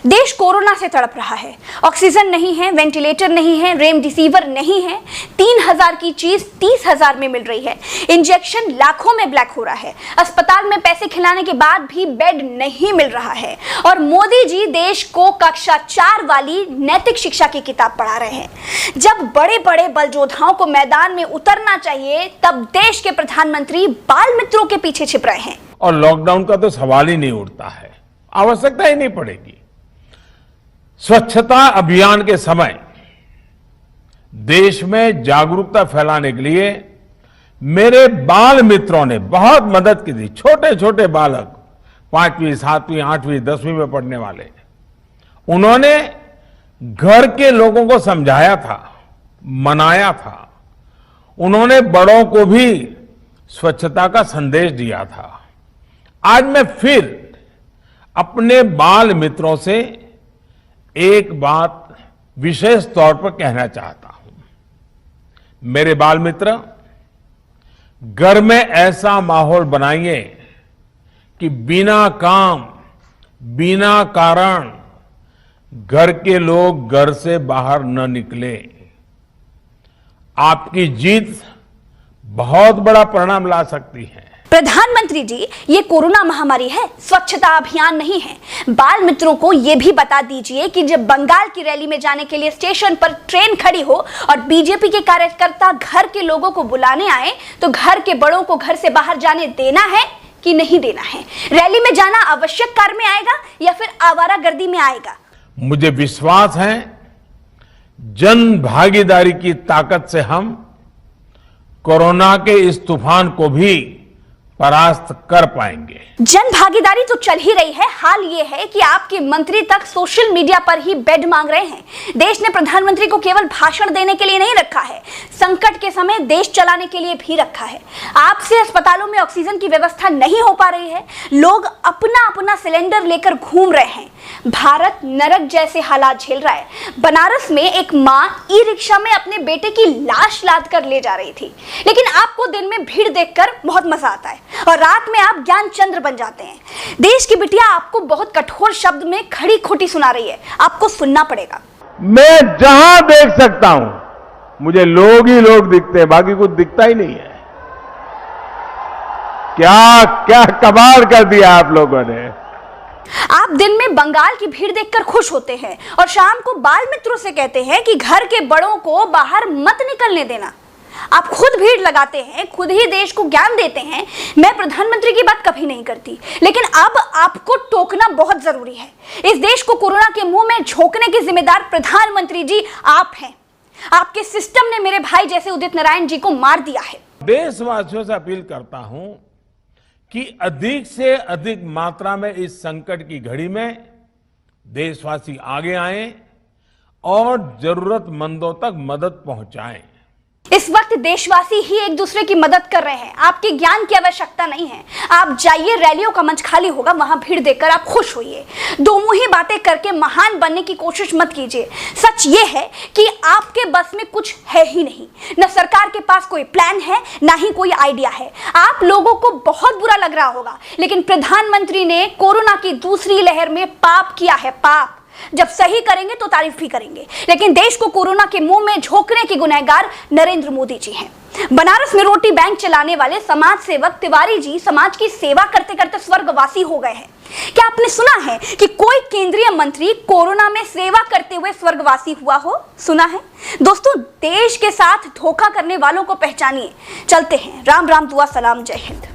देश कोरोना से तड़प रहा है। ऑक्सीजन नहीं है, वेंटिलेटर नहीं है, रेमडेसिविर नहीं है। 3000 की चीज 30,000 में मिल रही है। इंजेक्शन लाखों में ब्लैक हो रहा है। अस्पताल में पैसे खिलाने के बाद भी बेड नहीं मिल रहा है। और मोदी जी देश को कक्षा 4 वाली नैतिक शिक्षा की किताब पढ़ा रहे हैं। जब बड़े बड़े बल योद्धाओं को मैदान में उतरना चाहिए, तब देश के प्रधानमंत्री बाल मित्रों के पीछे छिप रहे हैं। और लॉकडाउन का तो सवाल ही नहीं उठता है, आवश्यकता ही नहीं पड़ेगी। स्वच्छता अभियान के समय देश में जागरूकता फैलाने के लिए मेरे बाल मित्रों ने बहुत मदद की थी। छोटे छोटे बालक 5वीं, 7वीं, 8वीं, 10वीं में पढ़ने वाले, उन्होंने घर के लोगों को समझाया था, मनाया था। उन्होंने बड़ों को भी स्वच्छता का संदेश दिया था। आज मैं फिर अपने बाल मित्रों से एक बात विशेष तौर पर कहना चाहता हूं। मेरे बाल मित्र, घर में ऐसा माहौल बनाइए कि बिना काम, बिना कारण घर के लोग घर से बाहर न निकले। आपकी जीत बहुत बड़ा परिणाम ला सकती है। प्रधानमंत्री जी, ये कोरोना महामारी है, स्वच्छता अभियान नहीं है। बाल मित्रों को ये भी बता दीजिए कि जब बंगाल की रैली में जाने के लिए स्टेशन पर ट्रेन खड़ी हो और बीजेपी के कार्यकर्ता घर के लोगों को बुलाने आए, तो घर के बड़ों को घर से बाहर जाने देना है कि नहीं देना है? रैली में जाना आवश्यक कार्य में आएगा या फिर आवारागर्दी में आएगा? मुझे विश्वास है जन भागीदारी की ताकत से हम कोरोना के इस तूफान को भी परास्त कर पाएंगे। जन भागीदारी तो चल ही रही है। हाल ये है कि आपके मंत्री तक सोशल मीडिया पर ही बेड मांग रहे हैं। देश ने प्रधानमंत्री को केवल भाषण देने के लिए नहीं रखा है, संकट के समय देश चलाने के लिए भी रखा है। आपसे अस्पतालों में ऑक्सीजन की व्यवस्था नहीं हो पा रही है, लोग अपना अपना सिलेंडर लेकर घूम रहे हैं। भारत नरक जैसे हालात झेल रहा है। बनारस में एक मां ई रिक्शा में अपने बेटे की लाश लाद कर ले जा रही थी, लेकिन आपको दिन में भीड़ देखकर बहुत मजा आता है और रात में आप ज्ञान चंद्र बन जाते हैं। देश की बिटिया आपको बहुत कठोर शब्द में खड़ी खोटी सुना रही है, आपको सुनना पड़ेगा। मैं जहां देख सकता हूं मुझे लोग ही लोग दिखते हैं, बाकी कुछ दिखता ही नहीं है। क्या क्या कमाल कर दिया आप लोगों ने। आप दिन में बंगाल की भीड़ देखकर खुश होते हैं और शाम को बाल मित्रों से कहते हैं कि घर के बड़ों को बाहर मत निकलने देना। आप खुद भीड़ लगाते हैं, खुद ही देश को ज्ञान देते हैं। मैं प्रधानमंत्री की बात कभी नहीं करती, लेकिन अब आपको टोकना बहुत जरूरी है। इस देश को कोरोना के मुंह में झोंकने के जिम्मेदार प्रधानमंत्री जी आप हैं। आपके सिस्टम ने मेरे भाई जैसे उदित नारायण जी को मार दिया है। देशवासियों से अपील करता हूं कि अधिक से अधिक मात्रा में इस संकट की घड़ी में देशवासी आगे आएं और जरूरतमंदों तक मदद पहुंचाएं। इस वक्त देशवासी ही एक दूसरे की मदद कर रहे हैं। आपके ज्ञान की आवश्यकता नहीं है। आप जाइए, रैलियों का मंच खाली होगा, वहां भीड़ देखकर आप खुश होइए। दो मुंही बातें करके महान बनने की कोशिश मत कीजिए। सच ये है कि आपके बस में कुछ है ही नहीं। न सरकार के पास कोई प्लान है, ना ही कोई आइडिया है। आप लोगों को बहुत बुरा लग रहा होगा, लेकिन प्रधानमंत्री ने कोरोना की दूसरी लहर में पाप किया है, पाप। जब सही करेंगे तो तारीफ भी करेंगे, लेकिन देश को कोरोना के मुंह में झोंकने के गुनहगार नरेंद्र मोदी जी हैं। बनारस में रोटी बैंक चलाने वाले समाज सेवक तिवारी जी समाज की सेवा करते करते स्वर्गवासी हो गए हैं। क्या आपने सुना है कि कोई केंद्रीय मंत्री कोरोना में सेवा करते हुए स्वर्गवासी हुआ हो? सुना है? दोस्तों, देश के साथ धोखा करने वालों को पहचानिए। चलते हैं। राम राम, दुआ सलाम, जय हिंद।